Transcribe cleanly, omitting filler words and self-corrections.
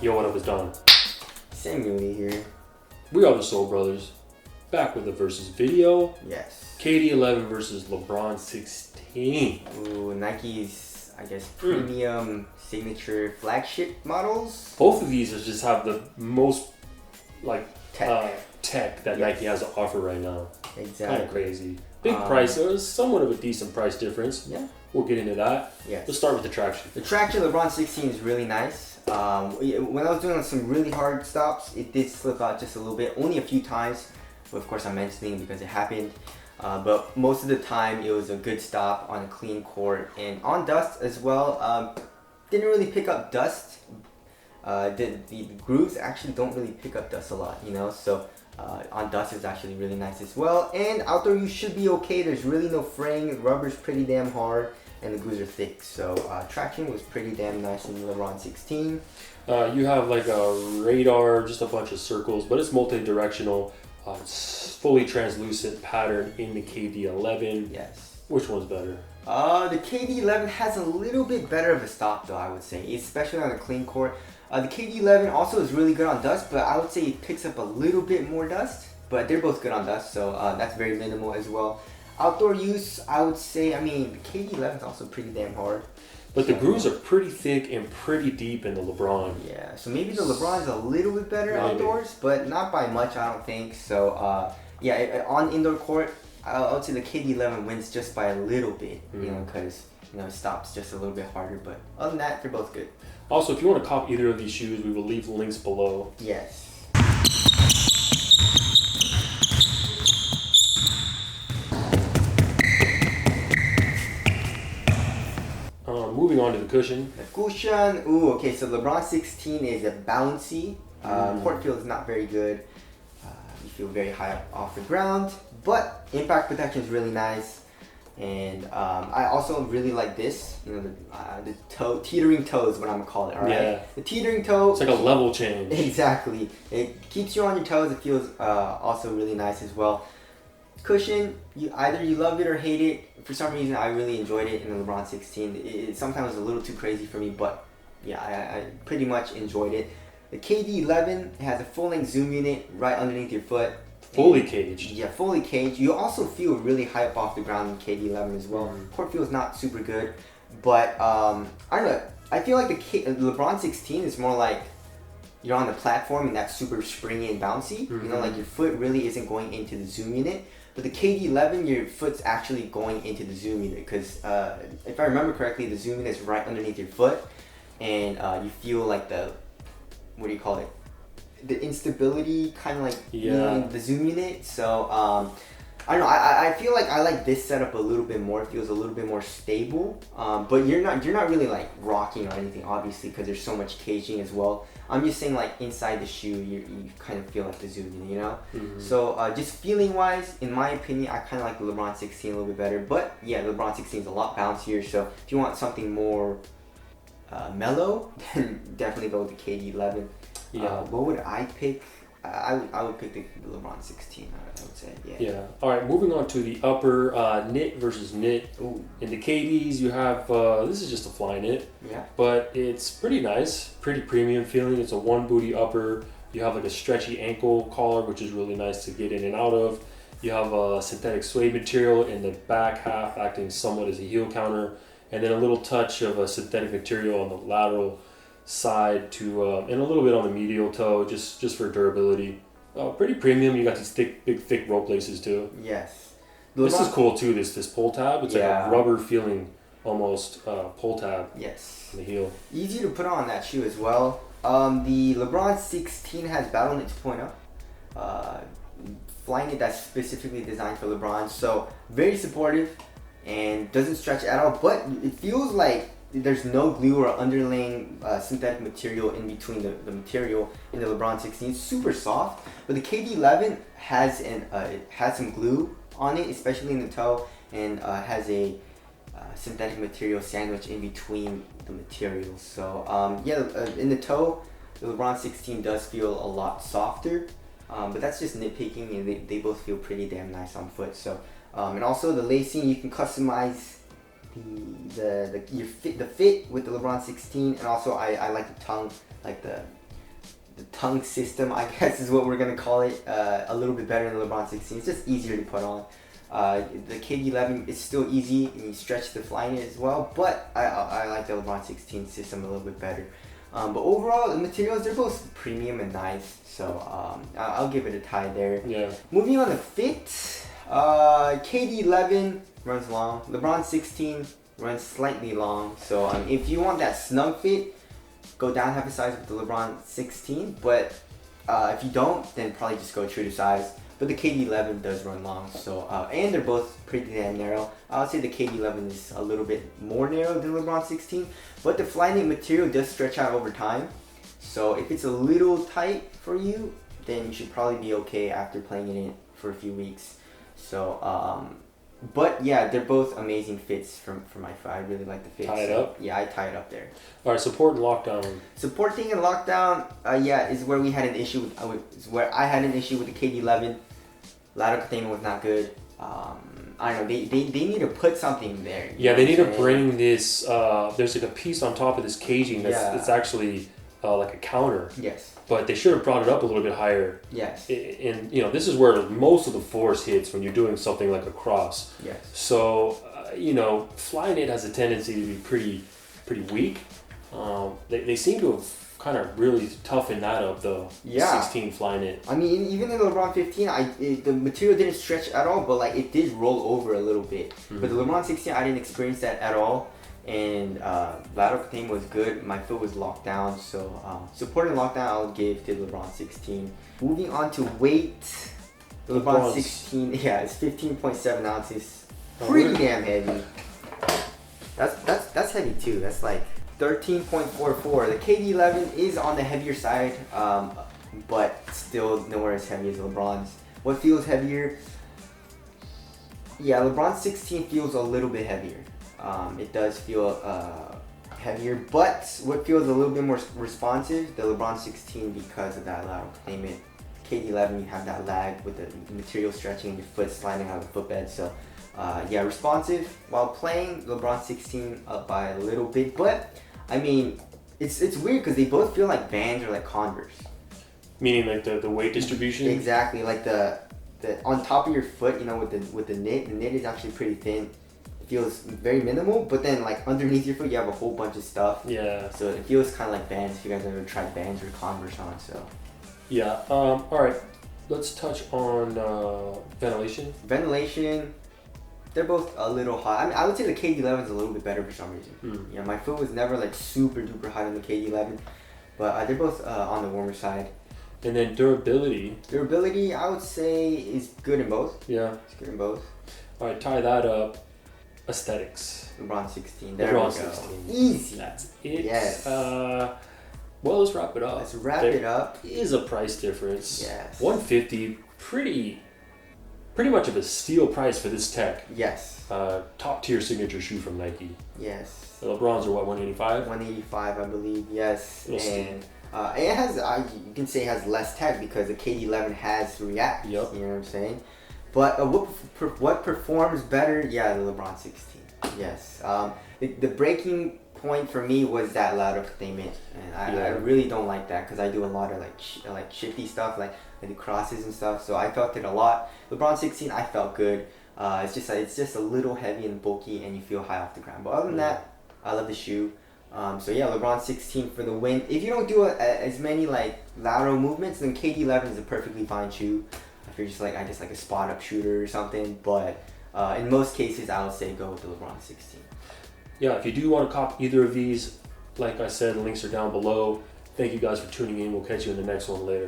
Yo, what up, it's Don. Samuel here. We are the Soul Brothers, back with the versus video. Yes. KD11 versus LeBron 16. Ooh, Nike's, I guess, premium signature flagship models. Both of these just have the most tech that Yes. Nike has to offer right now. Exactly. Kind of crazy. Big price, so it's somewhat of a decent price difference. Yeah. We'll get into that. Yes. Let's start with the traction. The traction LeBron 16 is really nice. When I was doing some really hard stops, it did slip out just a little bit, only a few times. But of course, I'm mentioning it because it happened. But most of the time, it was a good stop on a clean court and on dust as well. Didn't really pick up dust. The grooves actually don't really pick up dust a lot, you know. So on dust is actually really nice as well. And outdoor you should be okay. There's really no fraying. The rubber's pretty damn hard. And the grooves are thick, so traction was pretty damn nice in the LeBron 16. You have like a radar, just a bunch of circles, but it's multi-directional. It's fully translucent pattern in the KD11. Yes. Which one's better? The KD11 has a little bit better of a stop though, I would say, especially on a clean court. The KD11 also is really good on dust, but I would say it picks up a little bit more dust. But they're both good on dust, so that's very minimal as well. Outdoor use, I would say, the KD11 is also pretty damn hard. But the grooves are pretty thick and pretty deep in the LeBron. Yeah, so maybe the LeBron is a little bit better outdoors, but not by much, I don't think. So, on indoor court, I would say the KD11 wins just by a little bit, you know, because, it stops just a little bit harder. But other than that, they're both good. Also, if you want to cop either of these shoes, we will leave links below. Yes. Moving on to the cushion. The cushion, okay, so LeBron 16 is a bouncy. Court feel is not very good. You feel very high up off the ground, but impact protection is really nice. And I also really like this, the teetering toe is what I'm gonna call it, alright? Yeah. The teetering toe. It's like a level change. Exactly. It keeps you on your toes. It feels also really nice as well. Cushion, either you love it or hate it. For some reason, I really enjoyed it in the LeBron 16. It sometimes was a little too crazy for me, but yeah, I pretty much enjoyed it. The KD11 has a full-length zoom unit right underneath your foot. Fully caged. Yeah, fully caged. You also feel really high up off the ground in KD11 as well. Court feel is not super good, but I don't know. I feel like the LeBron 16 is more like you're on the platform and that's super springy and bouncy. Like your foot really isn't going into the zoom unit. But the KD11, your foot's actually going into the zoom unit because if I remember correctly, the zoom unit is right underneath your foot, and you feel like the instability kind of like in the zoom unit. So I don't know. I feel like I like this setup a little bit more. It feels a little bit more stable. But you're not really like rocking or anything, obviously, because there's so much caging as well. I'm just saying, like, inside the shoe, you kind of feel like the zoom unit, you know? So just feeling wise, in my opinion, I kind of like the LeBron 16 a little bit better. But yeah, the LeBron 16 is a lot bouncier. So if you want something more mellow, then definitely go with the KD11. Yeah. What would I pick? I would pick the LeBron 16, I would say, yeah. Yeah. All right, moving on to the upper knit versus knit. Ooh. In the KDs, you have, this is just a fly knit. Yeah. But it's pretty nice, pretty premium feeling. It's a one booty upper. You have like a stretchy ankle collar, which is really nice to get in and out of. You have a synthetic suede material in the back half, acting somewhat as a heel counter. And then a little touch of a synthetic material on the lateral side to and a little bit on the medial toe just for durability. Pretty premium. You got these big thick rope laces too. Yes. This is cool too, this pull tab. It's like a rubber feeling almost pull tab. Yes. On the heel. Easy to put on that shoe as well. The LeBron 16 has Battle Knit 2.0. Fly knit that's specifically designed for LeBron. So very supportive and doesn't stretch at all, but it feels like there's no glue or underlaying synthetic material in between the material in the LeBron 16. It's super soft, but the KD11 has it has some glue on it, especially in the toe, and has a synthetic material sandwich in between the materials. So in the toe, the LeBron 16 does feel a lot softer, but that's just nitpicking, and they both feel pretty damn nice on foot. So and also the lacing, you can customize the fit with the LeBron 16, and also I like the tongue, like the tongue system, I guess is what we're gonna call it, a little bit better than the LeBron 16. It's just easier to put on. The KD11 is still easy and you stretch the Flyknit as well, but I like the LeBron 16 system a little bit better. But overall, the materials, they're both premium and nice, so I'll give it a tie there. Yeah. Moving on to fit, KD11 runs long, LeBron 16 runs slightly long, so if you want that snug fit, go down half a size with the LeBron 16, but if you don't, then probably just go true to size. But the KD11 does run long, so and they're both pretty damn narrow. I would say the KD11 is a little bit more narrow than LeBron 16, but the Flyknit material does stretch out over time. So if it's a little tight for you, then you should probably be okay after playing in it for a few weeks. So, but yeah, they're both amazing fits for my foot. I really like the fits. Tie it up? Yeah, I tie it up there. All right, support and lockdown. Supporting and lockdown, yeah, is where we had an issue with. Is where I had an issue with the KD11. Lateral containment was not good. I don't know. They need to put something there. Yeah, they need to bring this. There's like a piece on top of this caging that's it's actually like a counter. Yes. But they should have brought it up a little bit higher. Yes. And you know, this is where most of the force hits when you're doing something like a cross. Yes. So you know, Flyknit has a tendency to be pretty weak. They seem to have kind of really toughened that up, the 16 Flyknit. I mean, even in the LeBron 15, the material didn't stretch at all, but like it did roll over a little bit. Mm-hmm. But the LeBron 16, I didn't experience that at all. And lateral containment was good. My foot was locked down, so support and lockdown I'll give to LeBron 16. Moving on to weight, the LeBron 16, yeah, it's 15.7 ounces. Pretty damn heavy. That's heavy too. That's like 13.44. The KD11 is on the heavier side, but still nowhere as heavy as LeBron's. What feels heavier? Yeah, LeBron 16 feels a little bit heavier. It does feel heavier, but what feels a little bit more responsive, the LeBron 16, because of that lateral containment. KD11, you have that lag with the material stretching and your foot sliding out of the footbed. So yeah, responsive while playing. LeBron 16 up by a little bit, but I mean, it's weird because they both feel like Vans or like Converse. Meaning like the weight distribution. Exactly, like the on top of your foot, you know, with the knit. The knit is actually pretty thin. It feels very minimal, but then like underneath your foot, you have a whole bunch of stuff. Yeah. So it feels kind of like Vans. If you guys ever tried Vans or Converse on, so. Yeah. All right. Let's touch on ventilation. Ventilation. They're both a little hot. I mean, I would say the KD11 is a little bit better for some reason. Yeah, my foot was never like super duper hot on the KD11, but they're both on the warmer side. And then durability. Durability, I would say, is good in both. Yeah. It's good in both. All right, tie that up. Aesthetics. LeBron 16. There LeBron we go. 16. Easy. That's it. Yes. Well, let's wrap it up. Let's wrap it up. There is a price difference. Yes. $150. Pretty much of a steal price for this tech. Yes. Top tier signature shoe from Nike. Yes. The LeBrons are what, 185? 185, I believe. Yes. And it has, you can say it has less tech because the KD11 has React. Yep. You know what I'm saying? But what performs better? Yeah, the LeBron 16. Yes. The breaking point for me was that lateral containment, and I really don't like that because I do a lot of like shifty stuff, like I do crosses and stuff. So I felt it a lot. LeBron 16, I felt good. It's just a little heavy and bulky, and you feel high off the ground. But other than that, I love the shoe. So yeah, LeBron 16 for the win. If you don't do as many like lateral movements, then KD11 is a perfectly fine shoe. If you're just like a spot up shooter or something, but in most cases, I would say go with the LeBron 16. Yeah, if you do want to copy either of these, like I said, the links are down below. Thank you guys for tuning in. We'll catch you in the next one later.